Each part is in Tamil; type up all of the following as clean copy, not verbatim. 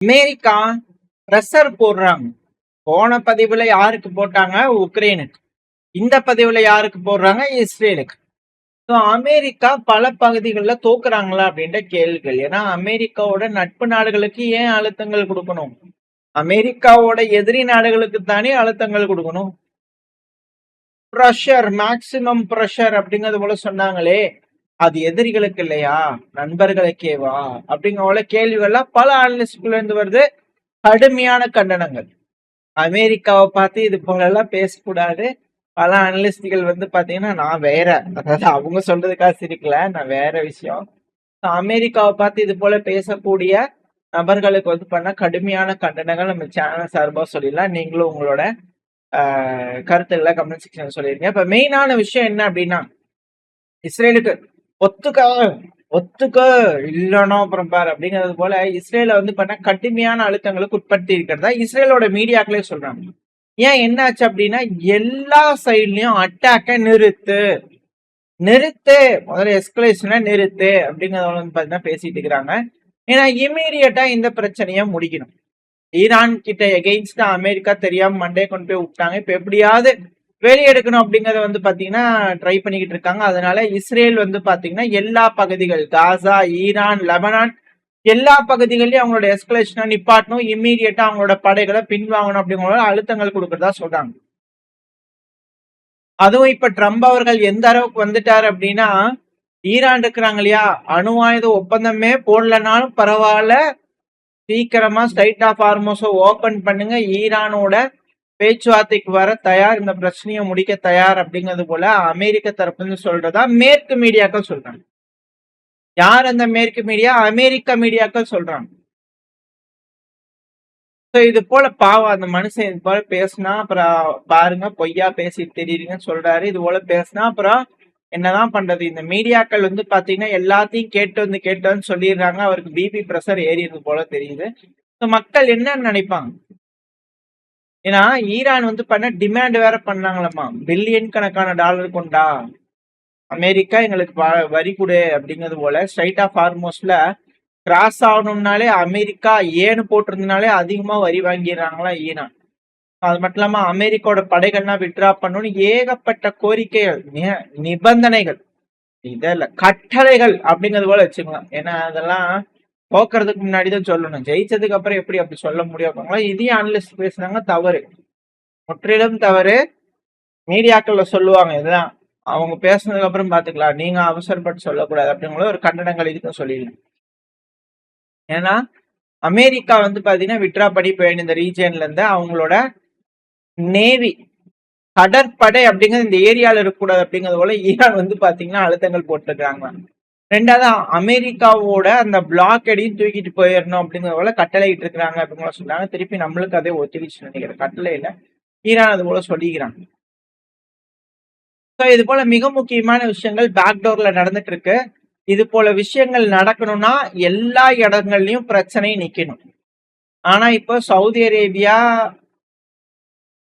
அமெரிக்கா பிரஷர் போடுறாங்க. போன பதிவுல யாருக்கு போட்டாங்க? உக்ரைனுக்கு. இந்த பதிவுல யாருக்கு போடுறாங்க? இஸ்ரேலுக்கு. ஸோ அமெரிக்கா பல பகுதிகளில் தோக்குறாங்களா அப்படின்ற கேள்விகள். ஏன்னா அமெரிக்காவோட நட்பு நாடுகளுக்கு ஏன் அழுத்தங்கள் கொடுக்கணும்? அமெரிக்காவோட எதிரி நாடுகளுக்கு தானே அழுத்தங்கள் கொடுக்கணும். ப்ரெஷர், மேக்சிமம் ப்ரெஷர் அப்படிங்கிறது போல சொன்னாங்களே, அது எதிரிகளுக்கு இல்லையா, நண்பர்களுக்கேவா அப்படிங்கிற போல கேள்விகள்லாம் பல அனலிஸ்ட்ல இருந்து வருது. கடுமையான கண்டனங்கள். அமெரிக்காவை பார்த்து இது போல எல்லாம் பேசக்கூடாது. பல அனலிஸ்டுகள் வந்து பாத்தீங்கன்னா நான் வேற, அதாவது அவங்க சொல்றதுக்காக சிரிக்கல, நான் வேற விஷயம். அமெரிக்காவை பார்த்து இது போல பேசக்கூடிய நபர்களுக்கு வந்து பண்ண கடுமையான கண்டனங்கள் நம்ம சேனல் சார்பா சொல்லிடலாம். நீங்களும் உங்களோட கருத்துக்களை கமெண்ட் செக்ஷன் சொல்லிருங்க. இப்ப மெயினான விஷயம் என்ன அப்படின்னா, இஸ்ரேலுக்கு ஒத்துக்க ஒத்துக்க இல்லைன்னா அப்புறம் பாரு அப்படிங்கிறது போல இஸ்ரேல வந்து பண்ண கடுமையான அழுத்தங்களுக்கு உட்படுத்தி இருக்கிறதா இஸ்ரேலோட மீடியாக்களே சொல்றாங்க. ஏன் என்னாச்சு அப்படின்னா, எல்லா சைட்லயும் அட்டாக்க நிறுத்து முதல்ல எஸ்கலேஷனை நிறுத்து அப்படிங்கறத வந்து பாத்தீங்கன்னா பேசிட்டு இருக்கிறாங்க. ஏன்னா இமீடியட்டா இந்த பிரச்சனையை முடிக்கணும். ஈரான் கிட்ட எகெயின்ஸ்டா அமெரிக்கா தெரியாம மண்டே கொண்டு போய் விட்டாங்க. இப்ப எப்படியாவது வெளியெடுக்கணும் அப்படிங்கறத வந்து பாத்தீங்கன்னா ட்ரை பண்ணிக்கிட்டு இருக்காங்க. அதனால இஸ்ரேல் வந்து பாத்தீங்கன்னா எல்லா பகுதிகள், காசா, ஈரான், லெபனான், எல்லா பகுதிகளையும் அவங்களோட எஸ்கலேஷனை நிப்பாட்டணும், இம்மீடியட்டா அவங்களோட படைகளை பின்வாங்கணும் அப்படிங்கிற அழுத்தங்கள் கொடுக்கறதா சொல்றாங்க. அதுவும் இப்ப ட்ரம்ப் அவர்கள் எந்த அளவுக்கு வந்துட்டாரு அப்படின்னா, ஈரான் இருக்கிறாங்க இல்லையா, அணு ஆயுத ஒப்பந்தமே போடலனாலும் பரவாயில்ல, சீக்கிரமா ஸ்ட்ரைட் ஆஃப் ஹார்மோஸை ஓபன் பண்ணுங்க, ஈரானோட பேச்சுவார்த்தைக்கு வர தயார், இந்த பிரச்சனையை முடிக்க தயார் அப்படிங்கிறது போல அமெரிக்க தரப்புன்னு சொல்றதா மேற்கு மீடியாக்கள் சொல்றாங்க. யார் அந்த மேற்கு மீடியா? அமெரிக்க மீடியாக்கள் சொல்றாங்க. இது போல பாவம் அந்த மனுஷன் இது போல பேசினா அப்புறம் பாருங்க பொய்யா பேசிட்டு தெரியுறீங்கன்னு சொல்றாரு. இது போல பேசினா அப்புறம் என்னதான் பண்றது? இந்த மீடியாக்கள் வந்து பாத்தீங்கன்னா எல்லாத்தையும் கேட்டு சொல்லிடுறாங்க. அவருக்கு பிபி பிரஷர் ஏறிடுது போல தெரியுது. மக்கள் என்ன நினைப்பாங்க? ஏன்னா ஈரான் வந்து பண்ண டிமாண்ட் வேற பண்ணாங்களாமா, பில்லியன் கணக்கான டாலர் கொண்டா அமெரிக்கா எங்களுக்கு வரி கொடு அப்படிங்கிறது போல. ஸ்ட்ரைட் ஆஃப் ஹார்மோஸ்ல கிராஸ் ஆகணும்னாலே அமெரிக்கா ஏன்னு போட்டிருந்தனாலே அதிகமா வரி வாங்கிடுறாங்களா ஈரான். அது மட்டும் இல்லாம அமெரிக்காவோட படைகள்லாம் விட்ரா பண்ணணும்னு ஏகப்பட்ட கோரிக்கைகள், நிபந்தனைகள், இதல்ல கட்டளைகள் அப்படிங்கிறது போல வச்சுக்கலாம். ஏன்னா அதெல்லாம் போக்குறதுக்கு முன்னாடிதான் சொல்லணும். ஜெயிச்சதுக்கு அப்புறம் எப்படி அப்படி சொல்ல முடியும்? இதையும் அனலிஸ்ட் பேசுனாங்க, தவறு, முற்றிலும் தவறு. மீடியாக்கள்ல சொல்லுவாங்க இதுதான், அவங்க பேசுனதுக்கு அப்புறம் பாத்துக்கலாம், நீங்க அவசரப்பட்டு சொல்லக்கூடாது அப்படிங்கிற ஒரு கண்டனங்கள் இதுக்கும் சொல்லிடலாம். ஏன்னா அமெரிக்கா வந்து பாத்தீங்கன்னா விட்ரா பண்ணி போயிடும் இந்த ரீஜியன்ல இருந்து. அவங்களோட நேவி, கடற்படை அப்படிங்கிறது இந்த ஏரியால இருக்கக்கூடாது அப்படிங்கிறது போல ஈரான் வந்து பாத்தீங்கன்னா அழுத்தங்கள் போட்டுருக்காங்க. ரெண்டாவது அமெரிக்காவோட அந்த பிளாக்கடையும் தூக்கிட்டு போயிடணும் அப்படிங்கிற போல கட்டளையிட்டு இருக்கிறாங்க அப்படின்னு சொன்னாங்க. திருப்பி நம்மளுக்கு அதே ஒத்துழைச்சு நினைக்கிறேன், கட்டளையில ஈரான் அது போல சொல்லிக்கிறாங்க. இது போல மிக முக்கியமான விஷயங்கள் பேக்டோர்ல நடந்துட்டு இருக்கு. இது போல விஷயங்கள் நடக்கணும்னா எல்லா இடங்கள்லயும் பிரச்சனை நிக்கணும். ஆனா இப்போ சவுதி அரேபியா,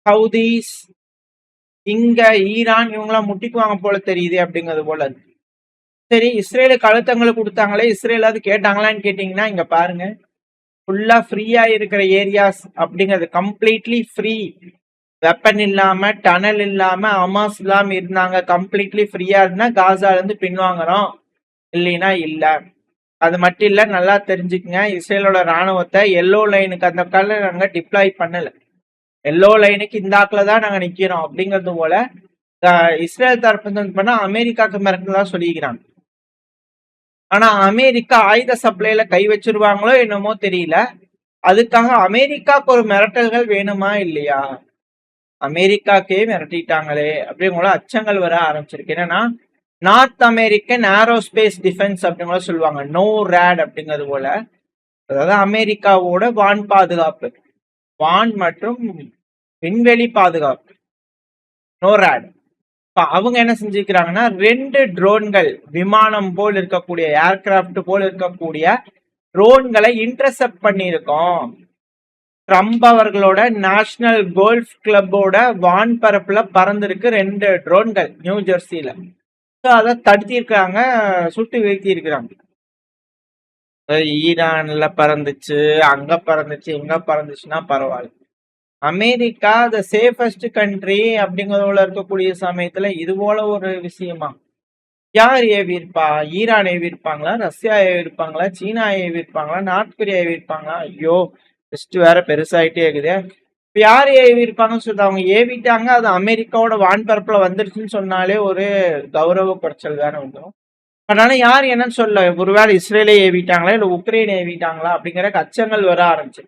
சவுதிஸ், இங்க ஈரான் இவங்கெல்லாம் முட்டிக்குவாங்க போல தெரியுது அப்படிங்கிறது போல. சரி, இஸ்ரேலுக்கு அழுத்தங்கள் கொடுத்தாங்களே, இஸ்ரேலாவது கேட்டாங்களான்னு கேட்டீங்கன்னா இங்க பாருங்க, ஃபுல்லா ஃப்ரீயா இருக்கிற ஏரியாஸ் அப்படிங்கிறது கம்ப்ளீட்லி ஃப்ரீ. வெப்பன் இல்லாம, டனல் இல்லாம, அமாஸ் இல்லாம இருந்தாங்க. கம்ப்ளீட்லி ஃப்ரீயா இருந்தா காசால இருந்து பின்வாங்குறோம், இல்லைன்னா இல்ல. அது மட்டும் இல்ல, நல்லா தெரிஞ்சுக்கங்க, இஸ்ரேலோட ராணுவத்தை எல்லோ லைனுக்கு அந்த கால நாங்க டிப்ளாய் பண்ணல, எல்லோ லைனுக்கு இந்த ஆக்கில தான் நாங்க நிக்கிறோம் அப்படிங்கிறது போல இஸ்ரேல் தரப்பு பண்ணா அமெரிக்காவுக்கு மிரட்டலாம் சொல்லிக்கிறாங்க. ஆனா அமெரிக்கா ஆயுத சப்ளைல கை வச்சிருவாங்களோ என்னமோ தெரியல. அதுக்காக அமெரிக்காவுக்கு ஒரு மிரட்டல்கள் வேணுமா இல்லையா? அமெரிக்காக்கே மிரட்டிட்டாங்களே அப்படிங்கிற அச்சங்கள் வர ஆரம்பிச்சிருக்கு. என்னன்னா நார்த் அமெரிக்கன் ஏரோஸ்பேஸ் டிஃபென்ஸ் அப்படிங்கிற சொல்லுவாங்க, நோ ரேட் அப்படிங்கிறது போல. அதாவது அமெரிக்காவோட வான் பாதுகாப்பு, வான் மற்றும் விண்வெளி பாதுகாப்பு, நோராட். அவங்க என்ன செஞ்சுக்கிறாங்கன்னா 2 ட்ரோன்கள், விமானம் போல் இருக்கக்கூடிய, ஏர்கிராப்ட் போல் இருக்கக்கூடிய ட்ரோன்களை இன்டர்செப்ட் பண்ணியிருக்கோம். ட்ரம்ப் அவர்களோட நேஷனல் கோல்ஃப் கிளப்போட வான் பரப்புல பறந்திருக்கு 2 ட்ரோன்கள் நியூ ஜெர்சியில. அதை தடுத்திருக்காங்க, சுட்டு வீழ்த்தி இருக்கிறாங்க. ஈரான்ல பறந்துச்சு, அங்க பறந்துச்சு, இங்க பறந்துச்சுன்னா பரவாயில்ல. அமெரிக்கா த சேஃபஸ்ட் கண்ட்ரி அப்படிங்கிறதுல இருக்கக்கூடிய சமயத்துல இது போல ஒரு விஷயமா? யார் ஏவியிருப்பா? ஈரான் ஏவியிருப்பாங்களா? ரஷ்யா ஏவியிருப்பாங்களா? சீனா ஏவியிருப்பாங்களா? நார்த் கொரியா ஏவியிருப்பாங்களா? ஐயோ! லிஸ்ட் வேற பெருசாயிட்டே இருக்குது. இப்ப யார் ஏவியிருப்பாங்கன்னு சொல்லிட்டு அவங்க ஏவிட்டாங்க. அது அமெரிக்காவோட வான்பரப்புல வந்துருச்சுன்னு சொன்னாலே ஒரு கௌரவ குறைச்சல் தானே வந்துரும். அதனால யார் என்னன்னு சொல்ல. ஒருவேளை இஸ்ரேலே ஏவிட்டாங்களா? இல்ல உக்ரைன் ஏவிட்டாங்களா? அப்படிங்கிற அச்சங்கள் வர ஆரம்பிச்சு.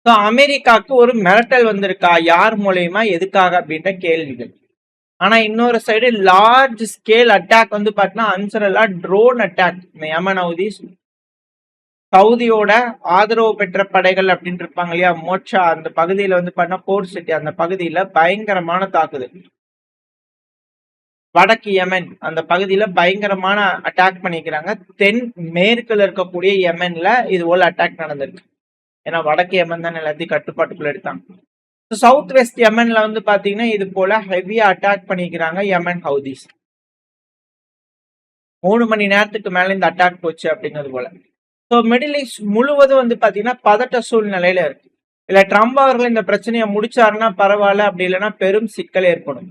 ஸோ அமெரிக்காவுக்கு ஒரு மிரட்டல் வந்திருக்கா? யார் மூலியமா? எதுக்காக? அப்படின்ற கேள்விகள். ஆனா இன்னொரு சைடு லார்ஜ் ஸ்கேல் அட்டாக் வந்து பாத்தீங்கன்னா அன்சரல்லா ட்ரோன் அட்டாக். இந்த யமன் ஹவுதிஸ் சவுதியோட ஆதரவு பெற்ற படைகள் அப்படின்னு இருப்பாங்க இல்லையா, மோட்சா அந்த பகுதியில வந்து பாத்தீங்கன்னா போர்ட் சிட்டி அந்த பகுதியில பயங்கரமான தாக்குதல். வடக்கு யமன் அந்த பகுதியில பயங்கரமான அட்டாக் பண்ணிக்கிறாங்க. தென் மேற்குல இருக்கக்கூடிய யமன்ல இது போல அட்டாக் நடந்திருக்கு. ஏன்னா வடக்கு யமன் தான் எல்லாத்தையும் கட்டுப்பாட்டுக்குள்ள எடுத்தாங்க. சவுத் வெஸ்ட் யமன்ல வந்து பாத்தீங்கன்னா இது போல ஹெவியா அட்டாக் பண்ணிக்கிறாங்க யமன் ஹவுதிஸ். 3 மணி நேரத்துக்கு மேல இந்த அட்டாக் போச்சு அப்படிங்கிறது போல. ஸோ மிடில் ஈஸ்ட் முழுவதும் வந்து பாத்தீங்கன்னா பதட்ட சூழ்நிலையில இருக்கு. இல்ல ட்ரம்ப் அவர்கள் இந்த பிரச்சனையை முடிச்சாருன்னா பரவாயில்ல, அப்படி இல்லைன்னா பெரும் சிக்கல் ஏற்படும்.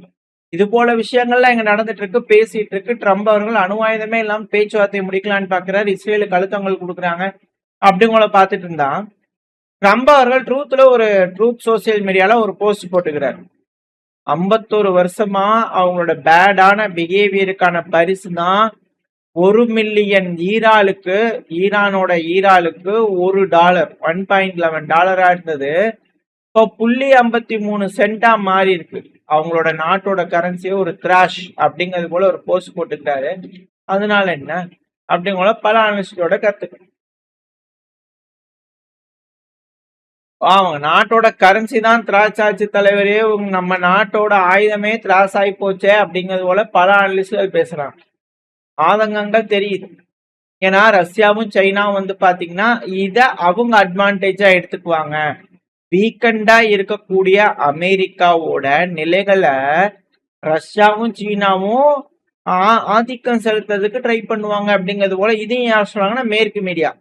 இது போல விஷயங்கள்லாம் இங்க நடந்துட்டு இருக்கு, பேசிட்டு இருக்கு. ட்ரம்ப் அவர்கள் அணு ஆயுதமே இல்லாம பேச்சுவார்த்தையை முடிக்கலான்னு பாக்குறாரு. இஸ்ரேலுக்கு அழுத்தங்கள் கொடுக்குறாங்க அப்படிங்கள பாத்துட்டு இருந்தா ட்ரம்ப் அவர்கள் ட்ரூத் சோசியல் மீடியால ஒரு போஸ்ட் போட்டுக்கிறார். 51 வருஷமா அவங்களோட பேடான பிஹேவியருக்கான பரிசு தான் $1 மில்லியன் ஈரானோட ஈராலுக்கு $1 $1.11 இருந்தது. இப்போ 0.53 மாறி இருக்கு. அவங்களோட நாட்டோட கரன்சியே ஒரு கிராஷ் அப்படிங்கிறது போல ஒரு போஸ்ட் போட்டுக்கிறாரு. அதனால என்ன அப்படிங்கிற பல அனலிஸ்டோட கருத்துக்கள். அவங்க நாட்டோட கரன்சி தான் திராஸ் ஆச்சு தலைவரே, நம்ம நாட்டோட ஆயுதமே திராஸ் ஆகி போச்சே அப்படிங்கிறது போல பல அனலிஸ்ட்கள் பேசுறாங்க. ஆதங்கங்கள் தெரியுது. ஏன்னா ரஷ்யாவும் சைனாவும் வந்து பாத்தீங்கன்னா இத அவங்க அட்வான்டேஜா எடுத்துக்குவாங்க. வீக்கெண்டா இருக்கக்கூடிய அமெரிக்காவோட நிலைகளை ரஷ்யாவும் சீனாவும் ஆதிக்கம் செலுத்துறதுக்கு ட்ரை பண்ணுவாங்க அப்படிங்கிறது போல இதையும் யார் சொல்றாங்கன்னா மேற்கு மீடியா,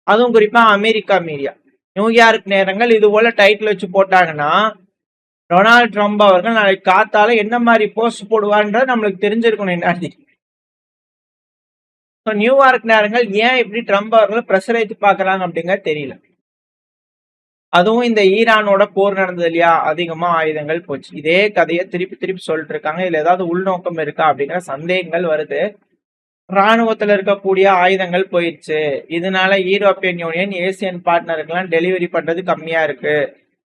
அதுவும் குறிப்பா அமெரிக்கா மீடியா. நியூயார்க் நேரங்கள் இது போல டைட்டில் வச்சு போட்டாங்கன்னா டொனால்ட் ட்ரம்ப் அவர்கள் நாளைக்கு காத்தால என்ன மாதிரி போஸ்ட் போடுவார்ன்றது நம்மளுக்கு தெரிஞ்சிருக்கணும். என்ன நியூயார்க் நேரங்கள் ஏன் இப்படி ட்ரம்ப் அவர்கள் பிரஷர் ஏற்றி பாக்குறாங்க அப்படிங்கிறது தெரியல. அதுவும் இந்த ஈரானோட போர் நடந்தது இல்லையா, அதிகமா ஆயுதங்கள் போச்சு. இதே கதையை திருப்பி திருப்பி சொல்லிட்டு இருக்காங்க. இதுல ஏதாவது உள்நோக்கம் இருக்கா அப்படிங்கிற சந்தேகங்கள் வருது. ராணுவத்துல இருக்கக்கூடிய ஆயுதங்கள் போயிடுச்சு, இதனால யூரோப்பியன் யூனியன் ஏசியன் பார்ட்னருக்கெல்லாம் டெலிவரி பண்றது கம்மியா இருக்கு.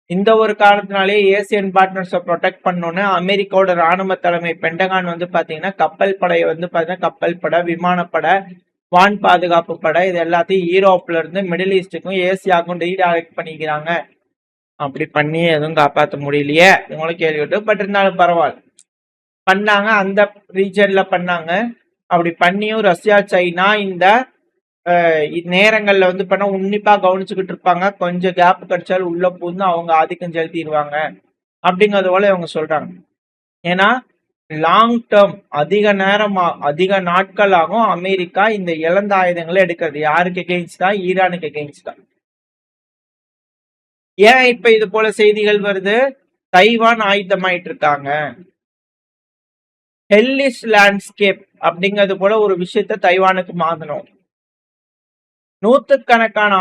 இந்த ஒரு காரணத்தினாலேயே ஏசியன் பார்ட்னர்ஸை ப்ரொடெக்ட் பண்ணணும்னு அமெரிக்காவோட ராணுவ தலைமை பென்டகான் வந்து பாத்தீங்கன்னா கப்பல் படையை வந்து பாத்தீங்கன்னா கப்பல் படை, விமானப்படை, வான் பாதுகாப்பு படை இது எல்லாத்தையும் யூரோப்ல இருந்து மிடில் ஈஸ்டுக்கும் ஏசியாவுக்கும் ரீடைரக்ட் பண்ணிக்கிறாங்க. அப்படி பண்ணி எதுவும் காப்பாற்ற முடியலையே உங்களுக்கு கேள்விட்டு. பட் இருந்தாலும் பரவாயில்ல, பண்ணாங்க. அந்த ரீஜன்ல பண்ணாங்க. அப்படி பண்ணியும் ரஷ்யா சைனா இந்த நேரங்கள்ல வந்து பண்ண உன்னிப்பா கவனிச்சுக்கிட்டு இருப்பாங்க. கொஞ்சம் கேப் கிடைச்சாலும் உள்ள பூந்து அவங்க ஆதிக்கம் செலுத்திடுவாங்க அப்படிங்கறது போல இவங்க சொல்றாங்க. ஏன்னா லாங் டேர்ம் அதிக நாட்களாகும் அமெரிக்கா இந்த இழந்த ஆயுதங்களை எடுக்கிறது. யாருக்கு எகெயின்ஸ்டா? ஈரானுக்கு எகெயின்ஸ்டா. ஏன் இப்ப இது போல செய்திகள் வருது? தைவான் ஆயுதமாயிட்டு இருக்காங்க. ஹெல்லிஷ் லேண்ட்ஸ்கேப் அப்படிங்கிறது போல ஒரு விஷயத்த தைவானுக்கு மாத்தணும்.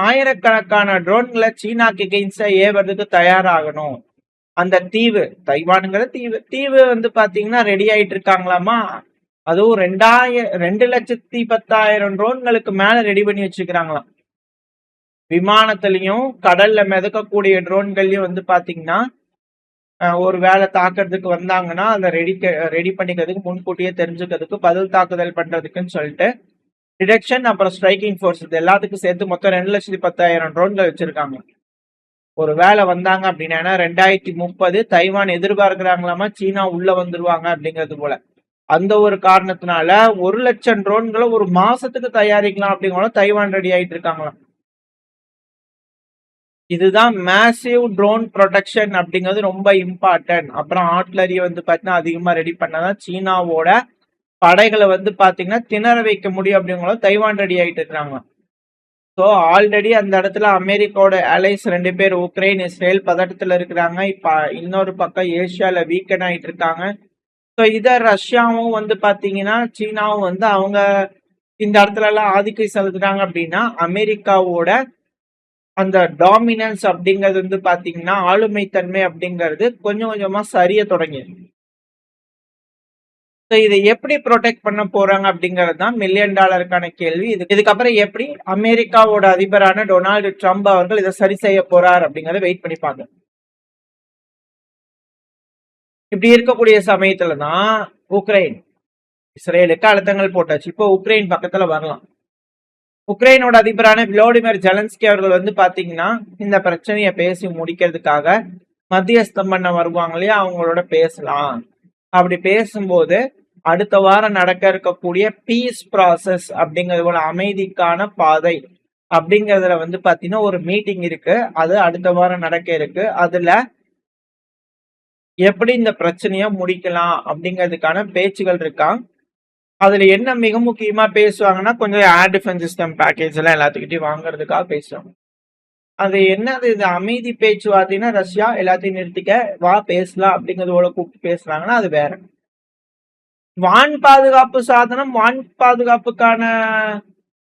ஆயிரக்கணக்கான ட்ரோன்களை சீனாக்கு எகெயின்ஸ்டா ஏவறதுக்கு தயாராகணும். அந்த தீவு, தைவானுங்கிற தீவு வந்து பாத்தீங்கன்னா ரெடி ஆயிட்டு இருக்காங்களாமா. அதுவும் 2,10,000 ட்ரோன்களுக்கு மேல ரெடி பண்ணி வச்சுக்கிறாங்களாம். விமானத்திலையும் கடல்ல மிதக்கக்கூடிய ட்ரோன்கள்லயும் வந்து பாத்தீங்கன்னா ஒரு வேலை தாக்குறதுக்கு வந்தாங்கன்னா அதை ரெடி பண்ணிக்கிறதுக்கு, முன்கூட்டியே தெரிஞ்சுக்கிறதுக்கு, பதில் தாக்குதல் பண்றதுக்குன்னு சொல்லிட்டு டிடெக்ஷன் அப்புறம் ஸ்ட்ரைக்கிங் ஃபோர்ஸ் இது எல்லாத்துக்கும் சேர்த்து மொத்தம் 2,10,000 ட்ரோன்கள் வச்சிருக்காங்க. ஒரு வேலை வந்தாங்க அப்படின்னா 2030 தைவான் எதிர்பார்க்கிறாங்களாமா சீனா உள்ள வந்துருவாங்க அப்படிங்கிறது போல. அந்த ஒரு காரணத்தினால 1,00,000 ட்ரோன்களை ஒரு மாசத்துக்கு தயாரிக்கலாம் அப்படிங்கிற தைவான் ரெடி ஆயிட்டு இருக்காங்களாம். இதுதான் மேசிவ் ட்ரோன் ப்ரொடெக்ஷன் அப்படிங்கிறது ரொம்ப இம்பார்ட்டன்ட். அப்புறம் ஆர்ட்லரி வந்து பார்த்தீங்கன்னா அதிகமா ரெடி பண்ணதான் சீனாவோட படைகளை வந்து பாத்தீங்கன்னா திணற வைக்க முடியும் அப்படிங்கிறத தைவான் ரெடி ஆயிட்டு இருக்காங்க. ஸோ ஆல்ரெடி அந்த இடத்துல அமெரிக்காவோட அலைஸ் 2 பேர் உக்ரைன், இஸ்ரேல் பதட்டத்துல இருக்கிறாங்க. இப்ப இன்னொரு பக்கம் ஏசியால வீக்கன் ஆயிட்டு இருக்காங்க. ஸோ இத ரஷ்யாவும் வந்து பாத்தீங்கன்னா சீனாவும் வந்து அவங்க இந்த இடத்துல எல்லாம் ஆதிக்கம் செலுத்துறாங்க அப்படின்னா அமெரிக்காவோட அந்த டாமினன்ஸ் அப்படிங்கிறது வந்து பாத்தீங்கன்னா ஆளுமைத்தன்மை அப்படிங்கிறது கொஞ்சம் கொஞ்சமா சரிய தொடங்கி. இதை எப்படி ப்ரொடெக்ட் பண்ண போறாங்க அப்படிங்கிறது தான் $1,000,000 கேள்வி. இதுக்கப்புறம் எப்படி அமெரிக்காவோட அதிபரான டொனால்டு ட்ரம்ப் அவர்கள் இதை சரி செய்ய போறார் அப்படிங்கறத வெயிட் பண்ணிப்பாங்க. இப்படி இருக்கக்கூடிய சமயத்துல தான் உக்ரைன் இஸ்ரேலுக்கு அழுத்தங்கள் போட்டாச்சு. இப்போ உக்ரைன் பக்கத்துல வரலாம். உக்ரைனோட அதிபரான விளாடிமிர் ஜெலன்ஸ்கி அவர்கள் வந்து பாத்தீங்கன்னா இந்த பிரச்சனையை பேசி முடிக்கிறதுக்காக மத்தியஸ்தம் பண்ண வருவாங்க இல்லையா, அவங்களோட பேசலாம். அப்படி பேசும்போது அடுத்த வாரம் நடக்க இருக்கக்கூடிய பீஸ் ப்ராசஸ் அப்படிங்கிறது போல அமைதிக்கான பாதை அப்படிங்கறதுல வந்து பாத்தீங்கன்னா ஒரு மீட்டிங் இருக்கு. அது அடுத்த வாரம் நடக்க இருக்கு. அதுல எப்படி இந்த பிரச்சனைய முடிக்கலாம் அப்படிங்கிறதுக்கான பேச்சுகள் இருக்கா. அதுல என்ன மிக முக்கியமா பேசுவாங்கன்னா கொஞ்சம் ஏர் டிஃபென்ஸ் சிஸ்டம் பேக்கேஜ் எல்லாம் எல்லாத்துக்கிட்டையும் வாங்குறதுக்காக பேசுவாங்க. அது என்னது, இது அமைதி பேச்சுவார்த்தைன்னா ரஷ்யா எல்லாத்தையும் நிறுத்திக்க வா பேசலாம் அப்படிங்கறது போல கூப்பிட்டு பேசுறாங்கன்னா அது வேற. வான் பாதுகாப்பு சாதனம், வான் பாதுகாப்புக்கான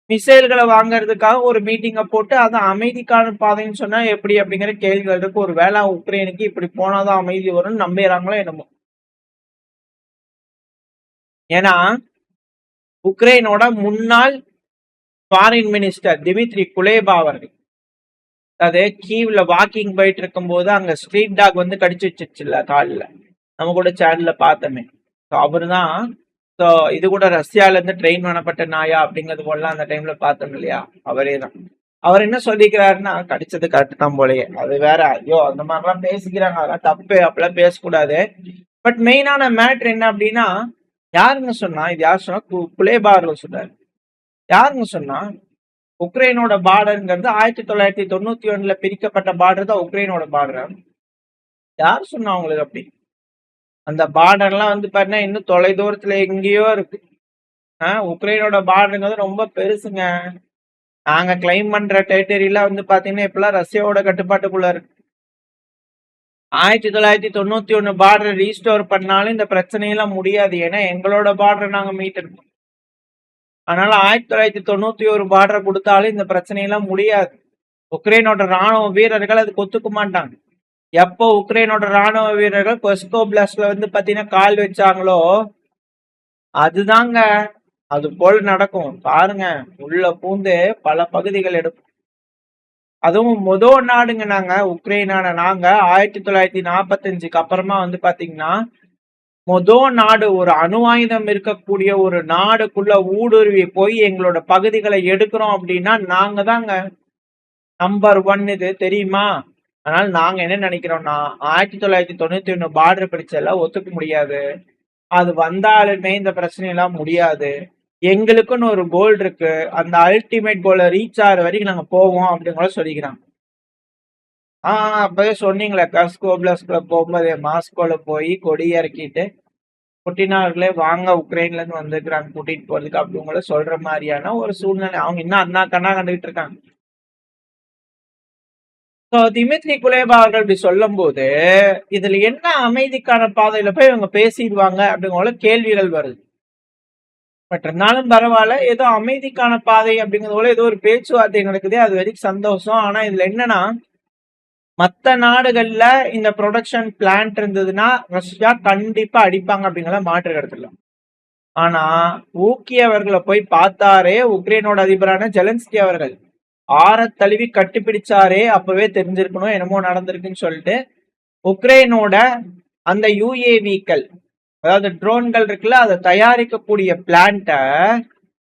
மிசைல்களை வாங்குறதுக்காக ஒரு மீட்டிங்கை போட்டு அது அமைதிக்கான பாதைன்னு சொன்னா எப்படி அப்படிங்கிற கேள்விகள் இருக்கு. ஒரு வேளை உக்ரைனுக்கு இப்படி போனாதான் அமைதி வரும்னு நம்புறாங்களோ என்னமோ. ஏன்னா உக்ரைனோட முன்னாள் ஃபாரின் மினிஸ்டர் திமித்ரி குலேபா அவர்கள் அது கீவ்ல வாக்கிங் போயிட்டு இருக்கும் போது அங்க ஸ்ட்ரீட் டாக் வந்து கடிச்சு வச்சிருச்சுல்ல காலில், நம்ம கூட சேனல்ல பார்த்தோமே. அவரு தான் இது கூட ரஷ்யால இருந்து ட்ரெயின் பண்ணப்பட்ட நாயா அப்படிங்கிறது போல அந்த டைம்ல பார்த்தோம் இல்லையா, அவரே தான். அவர் என்ன சொல்லிக்கிறாருன்னா கடிச்சது கரெக்ட் தான் போலயே, அது வேற. ஐயோ அந்த மாதிரிலாம் பேசிக்கிறாங்க, அதெல்லாம் தப்பு, அப்படிலாம் பேசக்கூடாது. பட் மெயினான மேட்ரு என்ன அப்படின்னா, யாருங்க சொன்னா, இது யார் சொன்னா, குலேபா அவர்கள் சொன்னார். யாருங்க சொன்னா உக்ரைனோட பார்டருங்கிறது 1991 பிரிக்கப்பட்ட பார்டர் தான் உக்ரைனோட பார்டர். யார் சொன்னா அவங்களுக்கு அப்படி? அந்த பார்டர்லாம் வந்து பாத்தீங்கன்னா இன்னும் தொலை தூரத்துல எங்கேயோ இருக்கு. உக்ரைனோட பார்டருங்கிறது ரொம்ப பெருசுங்க. நாங்க கிளைம் பண்ற டெரிட்டரியில வந்து பாத்தீங்கன்னா இப்பெல்லாம் ரஷ்யாவோட கட்டுப்பாட்டுக்குள்ள இருக்கு. 1991 பார்டர் ரீஸ்டோர் பண்ணாலும் இந்த பிரச்சனையெல்லாம் முடியாது. ஏன்னா எங்களோட பார்டர் நாங்க மீட்டிருக்கோம். அதனால 1991 பார்டர் கொடுத்தாலும் இந்த பிரச்சனையெல்லாம் முடியாது. உக்ரைனோட ராணுவ வீரர்கள் அதுக்கு ஒத்துக்க மாட்டாங்க. எப்போ உக்ரைனோட ராணுவ வீரர்கள் கொஸ்கோ பிளாஸ்ட்ல வந்து பாத்தீங்கன்னா கால் வச்சாங்களோ அதுதாங்க அது போல நடக்கும். பாருங்க, உள்ள பூந்து பல பகுதிகள் எடுக்கும். அதுவும் முதல் நாடுங்க உக்ரைனான நாங்க 1945 அப்புறமா வந்து பாத்தீங்கன்னா முதல் நாடு, ஒரு அணு ஆயுதம் இருக்கக்கூடிய ஒரு நாடுக்குள்ள ஊடுருவி போய் எங்களோட பகுதிகளை எடுக்கிறோம் அப்படின்னா நாங்க தாங்க நம்பர் 1. இது தெரியுமா? அதனால நாங்க என்ன நினைக்கிறோம்னா 1991 பார்டர் பிரச்சனை ஒத்துக்க முடியாது. அது வந்தாலுமே இந்த பிரச்சனை எல்லாம் முடியாது. எங்களுக்குன்னு ஒரு கோல் இருக்கு, அந்த அல்டிமேட் கோலை ரீச் ஆகிற வரைக்கும் நாங்க போவோம் அப்படிங்கிற சொல்லிக்கிறாங்க. அப்பவே சொன்னீங்களே, கஸ்கோ பிளஸ்ல போகும்போது மாஸ்கோல போய் கொடி இறக்கிட்டு புட்டினார்களே வாங்க உக்ரைன்ல இருந்து வந்துருக்காங்க கூட்டிட்டு போறதுக்கு அப்படிங்கள சொல்ற மாதிரியான ஒரு சூழ்நிலை அவங்க இன்னும் அண்ணா கண்ணா கண்டுகிட்டு இருக்காங்க. திமித்ரி குலேபா அவர்கள் இப்படி சொல்லும் போது இதுல என்ன அமைதிக்கான பாதையில போய் இவங்க பேசிடுவாங்க அப்படிங்கிற கேள்விகள் வருது. பட் இருந்தாலும் பரவாயில்ல, ஏதோ அமைதிக்கான பாதை அப்படிங்கிறது போல ஏதோ ஒரு பேச்சுவார்த்தை நடக்குது, அது வரைக்கும் சந்தோஷம். ஆனா இதுல என்னன்னா மற்ற நாடுகள்ல இந்த ப்ரொடக்ஷன் பிளான்ட் இருந்ததுன்னா ரஷ்யா கண்டிப்பா அடிப்பாங்க அப்படிங்கிற மாற்று கருத்துல. ஆனா ஊக்கியவர்களை போய் பார்த்தாரே உக்ரைனோட அதிபரான ஜெலன்ஸ்கி அவர்கள், ஆற தழுவி கட்டிப்பிடிச்சாரே, அப்பவே தெரிஞ்சிருக்கணும் என்னமோ நடந்திருக்குன்னு சொல்லிட்டு உக்ரைனோட அந்த யுஏவிக்கள், அதாவது ட்ரோன்கள் இருக்குல்ல, அதை தயாரிக்கக்கூடிய பிளான்ட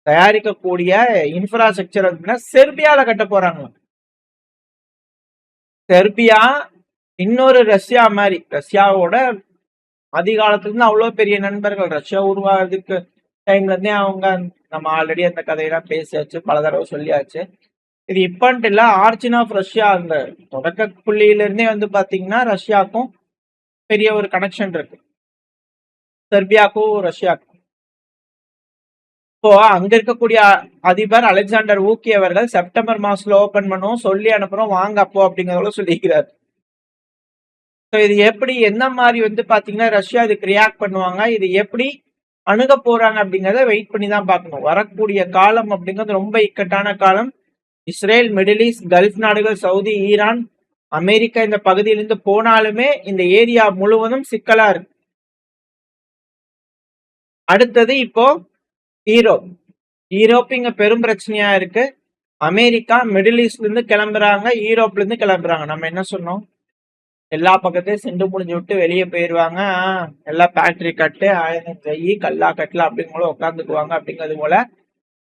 தயாரிக்கக்கூடிய இன்ஃப்ராஸ்ட்ரக்சர் செர்பியால கட்ட போறாங்க. செர்பியா இன்னொரு ரஷ்யா மாதிரி, ரஷ்யாவோட அதிகாலத்துல இருந்து அவ்வளவு பெரிய நண்பர்கள். ரஷ்யா உருவாகிறதுக்கு டைம்ல இருந்தே அவங்க, நம்ம ஆல்ரெடி அந்த கதையெல்லாம் பேசியாச்சு, பல தடவை சொல்லியாச்சு. இது இப்பன்ட்டு இல்ல, ஆர்ச்சின் ஆஃப் ரஷ்யா அந்த தொடக்க புள்ளியில இருந்தே வந்து பாத்தீங்கன்னா ரஷ்யாவுக்கும் பெரிய ஒரு கனெக்ஷன் இருக்கு, செர்பியாவுக்கும் ரஷ்யாவுக்கும். இப்போ அங்க இருக்கக்கூடிய அதிபர் அலெக்சாண்டர் ஊக்கி அவர்கள் செப்டம்பர் மாசத்துல ஓபன் பண்ணுவோம் சொல்லி அனுப்புறோம், வாங்க அப்போ அப்படிங்கறத சொல்லிக்கிறார். இது எப்படி என்ன மாதிரி பாத்தீங்கன்னா ரஷ்யா இதுக்கு ரியாக்ட் பண்ணுவாங்க, இது எப்படி அணுக போறாங்க அப்படிங்கறத வெயிட் பண்ணி தான் பார்க்கணும். வரக்கூடிய காலம் அப்படிங்கிறது ரொம்ப இக்கட்டான காலம். இஸ்ரேல், மிடில் ஈஸ்ட், கல்ஃப் நாடுகள், சவுதி, ஈரான், அமெரிக்கா இந்த பகுதியிலிருந்து போனாலுமே இந்த ஏரியா முழுவதும் சிக்கலா இருக்கு. அடுத்தது இப்போ ஈரோப் இங்க பெரும் பிரச்சனையா இருக்கு. அமெரிக்கா மிடில் ஈஸ்ட்ல இருந்து கிளம்புறாங்க, ஈரோப்ல இருந்து கிளம்புறாங்க. நம்ம என்ன சொன்னோம், எல்லா பக்கத்தையும் செண்டு முடிஞ்சு விட்டு வெளியே போயிருவாங்க, எல்லா பேட்டரி கட்டு, ஆயுதம் செய்யி, கல்லா கட்டல அப்படிங்க உட்காந்துக்குவாங்க அப்படிங்கிறது போல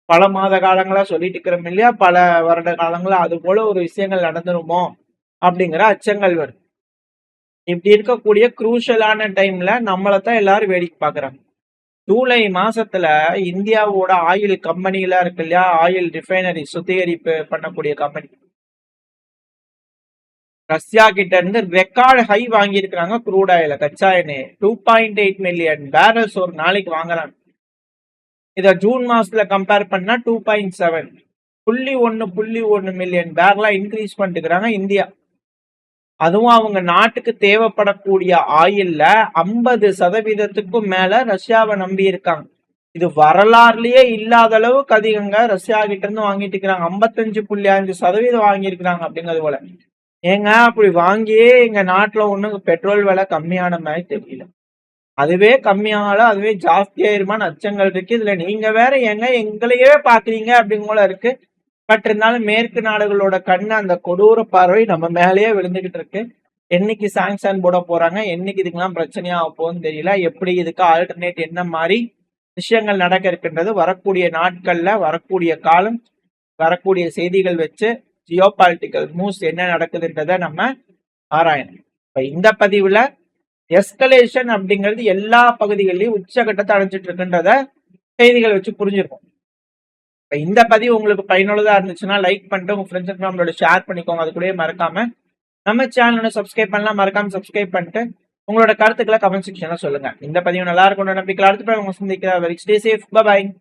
பல மாத காலங்களா சொல்லிட்டு இருக்கிறோம் இல்லையா, பல வருட காலங்களா அது போல ஒரு விஷயங்கள் நடந்துருமோ அப்படிங்கிற அச்சங்கள் வருது. இப்படி இருக்கக்கூடிய குரூஷலான டைம்ல நம்மளைத்தான் எல்லாரும் வேடிக்கை பாக்குறாங்க. ஜூலை மாசத்துல இந்தியாவோட ஆயில் கம்பெனிகளா இருக்கு இல்லையா, ஆயில் ரிஃபைனரி சுத்திகரிப்பு பண்ணக்கூடிய கம்பெனி, ரஷ்யா கிட்ட இருந்து ரெக்கார்டு ஹை வாங்கி இருக்கிறாங்க. குரூட் ஆயில கச்சா எண்ணெய் 2.8 மில்லியன் பேரல்ஸ் ஒரு நாளைக்கு வாங்குறாங்க. இத ஜூன் மாசத்துல கம்பேர் பண்ணா 2.7 0.1 மில்லியன் பேரலா இன்க்ரீஸ் பண்ணிட்டுக்கிறாங்க இந்தியா. அதுவும் அவங்க நாட்டுக்கு தேவைப்படக்கூடிய ஆயில்ல 50% மேல ரஷ்யாவை நம்பி இருக்காங்க. இது வரலாறுலயே இல்லாத அளவுக்கு அதிகங்க ரஷ்யா கிட்ட இருந்து வாங்கிட்டு இருக்கிறாங்க. 55.5% வாங்கி இருக்கிறாங்க அப்படிங்கிறது போல. ஏங்க அப்படி வாங்கியே எங்க நாட்டுல ஒண்ணு பெட்ரோல் விலை கம்மியான மாதிரி தெரியல. அதுவே கம்மியால அதுவே ஜாஸ்தியாயிருமான அச்சங்கள் இருக்கு. இதுல நீங்க வேற ஏங்க எங்களையே பாக்குறீங்க அப்படிங்க போல இருக்கு. பட் இருந்தாலும் மேற்கு நாடுகளோட கண்ணு அந்த கொடூர பார்வை நம்ம மேலேயே விழுந்துகிட்டு இருக்கு. என்னைக்கு சாங்ஷன் போட போறாங்க, என்னைக்கு இதுக்கெல்லாம் பிரச்சனையா போகுதுன்னு தெரியல. எப்படி இதுக்கு ஆல்டர்னேட் என்ன மாதிரி விஷயங்கள் நடக்க இருக்கின்றது வரக்கூடிய நாட்கள்ல, வரக்கூடிய காலம், வரக்கூடிய செய்திகள் வச்சு ஜியோ பாலிட்டிக்கல் மூவ்ஸ் என்ன நடக்குதுன்றத நம்ம ஆராயணும். இப்ப இந்த பதிவுல எஸ்கலேஷன் அப்படிங்கிறது எல்லா பகுதிகளிலும் உச்சகட்டத்தை அடைஞ்சிட்டு இருக்குன்றத செய்திகள் வச்சு புரிஞ்சிருக்கும். இப்ப இந்த பதிவு உங்களுக்கு பயனுள்ளதா இருந்துச்சுன்னா லைக் பண்ணிட்டு உங்க ஃப்ரெண்ட்ஸ் அண்ட் ஃபேமிலியோட ஷேர் பண்ணிக்கோங்க. அது கூட மறக்காம நம்ம சேனலை சப்ஸ்கிரைப் பண்ணலாம், மறக்காம சப்ஸ்கிரைப் பண்ணிட்டு உங்களோட கருத்துக்களை கமெண்ட் செக்ஷன்ல சொல்லுங்க. இந்த பதிவு நல்லா இருக்கும் நம்பிக்கை. அடுத்த உங்க சந்திக்கிறேன். Stay safe. பை.